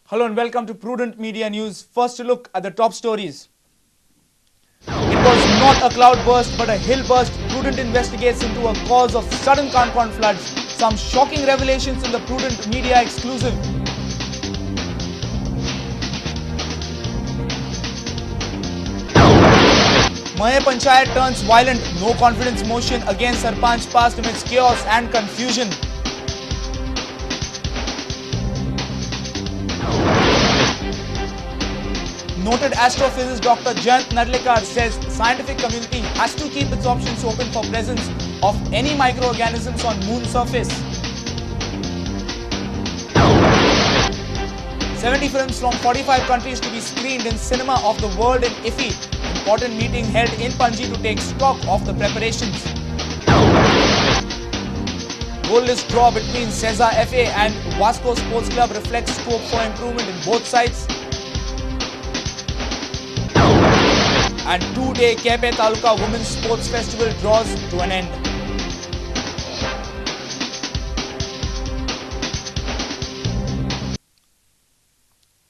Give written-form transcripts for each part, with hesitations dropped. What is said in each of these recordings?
Hello and welcome to Prudent Media News. First a look at the top stories. It was not a cloud burst but a hill burst. Prudent investigates into a cause of sudden Kankan floods. Some shocking revelations in the Prudent Media exclusive. Mahe Panchayat turns violent. No confidence motion against Sarpanch passed amidst chaos and confusion. Noted astrophysicist Dr. Jayant Narlikar says scientific community has to keep its options open for presence of any microorganisms on moon surface. 70 films from 45 countries to be screened in cinema of the world in IFFI. Important meeting held in Panji to take stock of the preparations. Goalless draw between Cesar FA and Vasco Sports Club reflects scope for improvement in both sides. And two-day Kepe Taluka Women's Sports Festival draws to an end.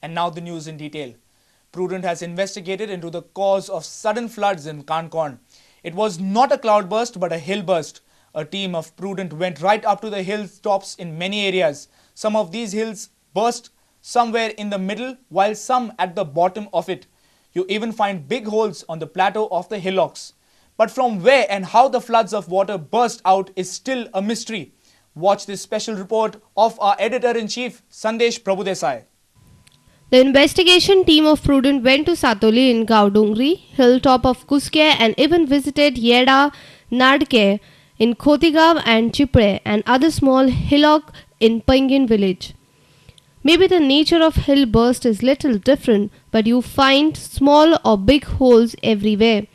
And now the news in detail. Prudent has investigated into the cause of sudden floods in Kankan. It was not a cloudburst but a hill burst. A team of Prudent went right up to the hilltops in many areas. Some of these hills burst somewhere in the middle while some at the bottom of it. You even find big holes on the plateau of the hillocks. But from where and how the floods of water burst out is still a mystery. Watch this special report of our editor-in-chief, Sandesh Prabhudesai. The investigation team of Prudent went to Satoli in Gaudungri, hilltop of Kuske, and even visited Yeda Nadke in Khotigav and Chipre and other small hillock in Pangin village. Maybe the nature of hill burst is little different, but you find small or big holes everywhere.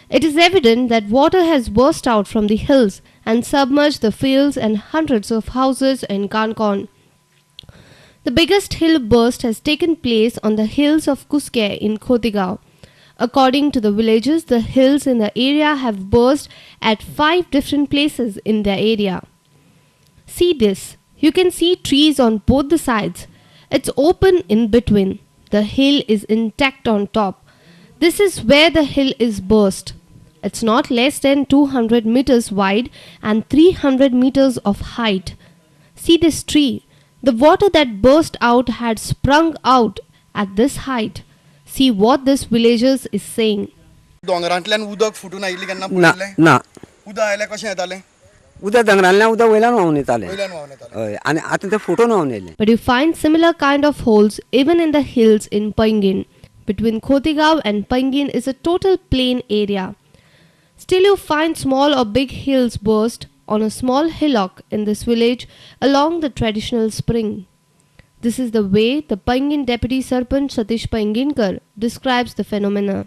It is evident that water has burst out from the hills and submerged the fields and hundreds of houses in Kankan. The biggest hill burst has taken place on the hills of Kuske in Khotigaon. According to the villagers, the hills in the area have burst at 5 different places in the area. See this. You can see trees on both the sides. It's open in between. The hill is intact on top. This is where the hill is burst. It's not less than 200 meters wide and 300 meters of height. See this tree. The water that burst out had sprung out at this height. See what this villagers is saying. डोंगरांतल्यान उदक फुटून आयिल्लें केन्ना ना पळयलें? ना उदक आयलें कशें येतालें? उदक दोंगरांतल्यान उदक वयल्यान व्हांवन येतालें वयल्यान व्हांवन येतालें. हय आनी आतां तें फुटून व्हांवन येयलें. But you find similar kind of holes even in the hills in Pangin. Between Khotigaon and Pangin is a total plain area. Still you find small or big hills burst on a small hillock in this village along the traditional spring. This is the way the Pangin Deputy Sarpanch Satish Panginkar describes the phenomena.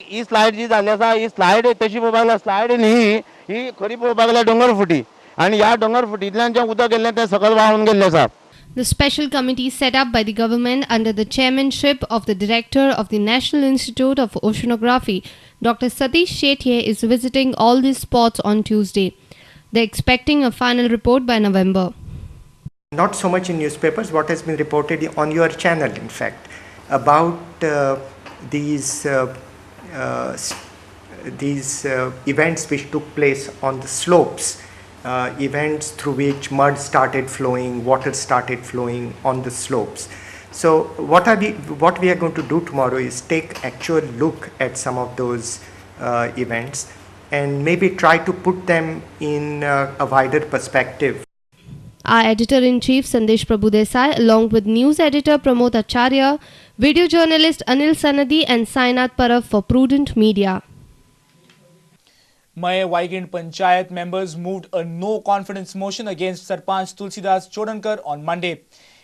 ही slide जी जाल्ली आसा ही slide तशी पळोवपाक लागल्यार slide न्ही ही खरी पळोवपाक लागल्यार डोंगर फुटी आनी ह्या डोंगर फुटींतल्यान जें उदक गेल्लें तें सकयल व्हांवून गेल्लें आसा. The special committee set up by the government under the chairmanship of the director of the National Institute of Oceanography, Dr. Satish Shetye, is visiting all these spots on Tuesday. They're expecting a final report by November. Not so much in newspapers, what has been reported on your channel, in fact, about these events which took place on the slopes, events through which mud started flowing, water started flowing on the slopes. So what we are going to do tomorrow is take actual look at some of those events and maybe try to put them in a wider perspective. Our editor-in-chief Sandesh Prabhudesai, along with news editor Pramod Acharya, video journalist Anil Sanadi and Sainath Parav for Prudent Media. Mahe Waigind Panchayat members moved a no-confidence motion against Sarpanch Tulsidas Chodankar on Monday.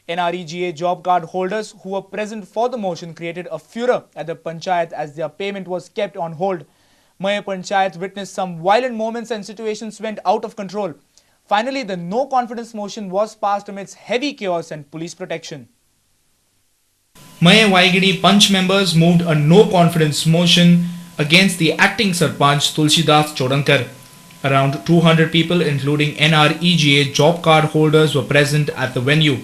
NREGA job card holders who were present for the motion created a furor at the Panchayat as their payment was kept on hold. Mahe Panchayat witnessed some violent moments and situations went out of control. Finally, the no-confidence motion was passed amidst heavy chaos and police protection. Mahe Waigidi Panch members moved a no-confidence motion against the acting Sarpanch Tulsidas Chodankar. Around 200 people including NREGA job card holders were present at the venue.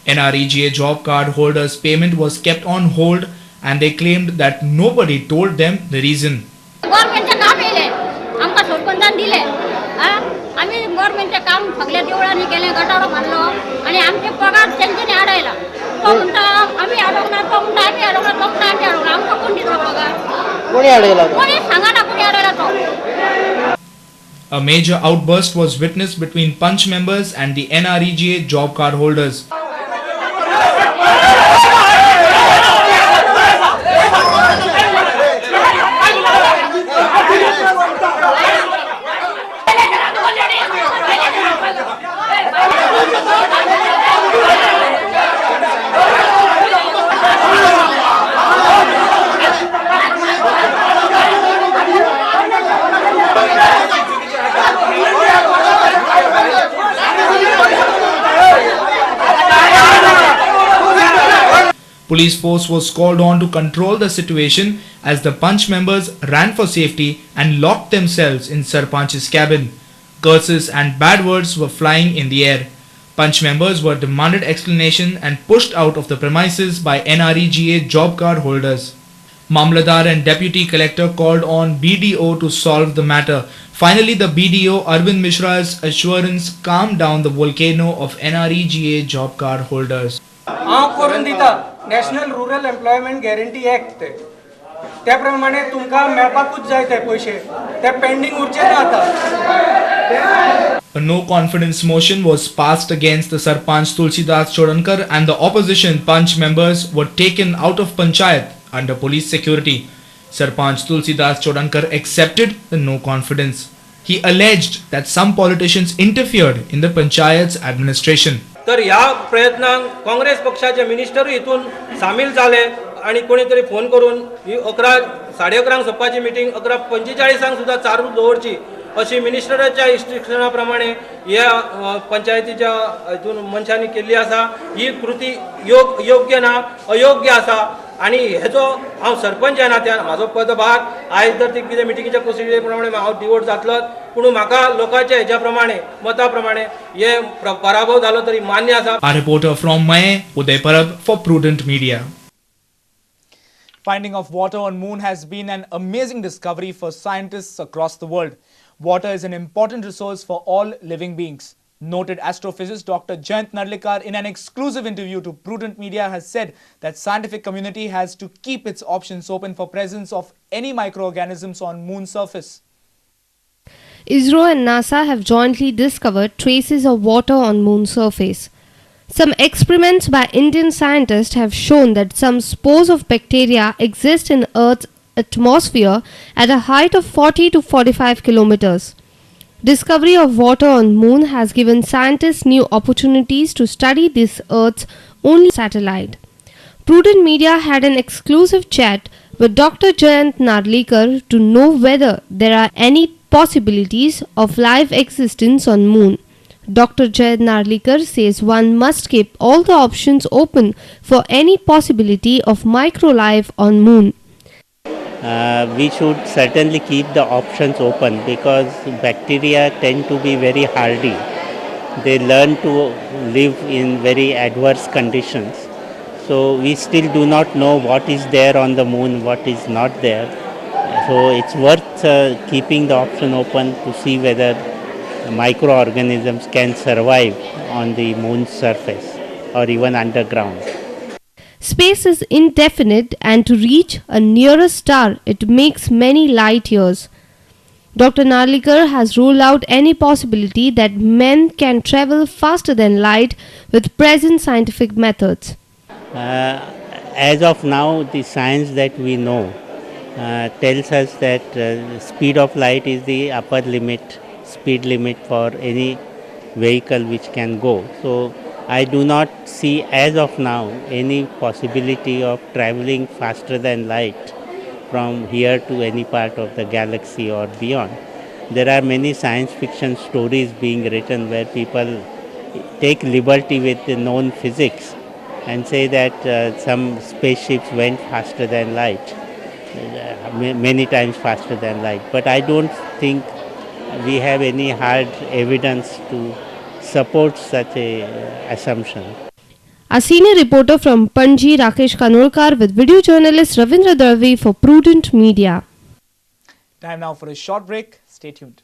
NREGA job card holders' payment was kept on hold and they claimed that nobody told them the reason. गव्हर्नमेंटचे काम येले आमकां सरपंचान दिले आम्ही गव्हर्नमेंटचे काम सगळ्या देवळांनी केले गटारो बांधलो आणि आमचे पगार तेंच्यानी आडायला तो म्हणटा आम्ही अडवणार तो म्हणटा आम्ही अडवणार तो म्हणटा आम्ही अडवणार आमकां कोण दिलो पगार कोणी अडवला कोणी सांगा ना कोणी अडवला तो. A major outburst was witnessed between Punch members and the NREGA job card holders. Police force was called on to control the situation as the Punch members ran for safety and locked themselves in Sarpanch's cabin. Curses and bad words were flying in the air. Punch members were demanded explanation and pushed out of the premises by NREGA job card holders. Mamladar and Deputy Collector called on BDO to solve the matter. Finally, the BDO Arvind Mishra's assurance calmed down the volcano of NREGA job card holders. हांव करून दिता national rural employment guarantee act त्या प्रमाणे तुमकां मेळपाकूच जाय ते पयशे ते पेंडींग उरचे ना आतां. A no confidence motion was passed against the Sarpanch Tulsidas Chodankar and the opposition Punch members were taken out of Panchayat under police security. Sarpanch Tulsidas Chodankar accepted the no confidence. He alleged that some politicians interfered in the Panchayat's administration. तर ह्या प्रयत्नांक काँग्रेस पक्षाचे मिनिस्टरूय हितून सामील जाले आणि कोणी तरी phone करून ही 11:30 सोंपपाची मिटींग 11:45 सुद्धा चालू दवरची अशी मिनिस्टराच्या इन्स्ट्रक्शना प्रमाणे ह्या पंचायतीच्या हितून मनशांनी केल्ली आसा. ही कृती योग्य ना अयोग्य आसा आणि हेचो हांव सरपंच ह्या नात्यान म्हाजो पदभार आयज जर ती कितें मिटिंगेच्या प्रोसिजरे प्रमाणे हांव डिवोट जातलो पूण म्हाका लोकांच्या हेच्या प्रमाणे मता प्रमाणे हे पराभव जालो तरी मान्य आसा. A reporter from Maye, Uday Parab for Prudent Media. Finding of water on moon has been an amazing discovery for scientists across the world. Water is an important resource for all living beings. Noted astrophysicist Dr. Jayant Narlikar in an exclusive interview to Prudent Media has said that scientific community has to keep its options open for presence of any microorganisms on moon surface. ISRO and NASA have jointly discovered traces of water on moon surface. Some experiments by Indian scientists have shown that some spores of bacteria exist in Earth's atmosphere at a height of 40 to 45 kilometers. Discovery of water on moon has given scientists new opportunities to study this Earth's only satellite. Prudent Media had an exclusive chat with Dr. Jayant Narlikar to know whether there are any possibilities of life existence on moon. Dr. Jayant Narlikar says one must keep all the options open for any possibility of microlife on moon. We should certainly keep the options open because bacteria tend to be very hardy. They learn to live in very adverse conditions. So we still do not know what is there on the moon, what is not there. So it's worth keeping the option open to see whether microorganisms can survive on the moon's surface or even underground. Space is indefinite and to reach a nearest star it makes many light years. Dr. Narlikar has ruled out any possibility that men can travel faster than light with present scientific methods. As of now, the science that we know tells us that speed of light is the upper limit, speed limit for any vehicle which can go. So I do not see as of now any possibility of traveling faster than light from here to any part of the galaxy or beyond. There are many science fiction stories being written where people take liberty with the known physics and say that some spaceships went faster than light, many times faster than light. But I don't think we have any hard evidence to support such a assumption. Our senior reporter from Panji, Rakesh Kanolkar, with video journalist Ravindra Darvi for Prudent Media. Time now for a short break. Stay tuned.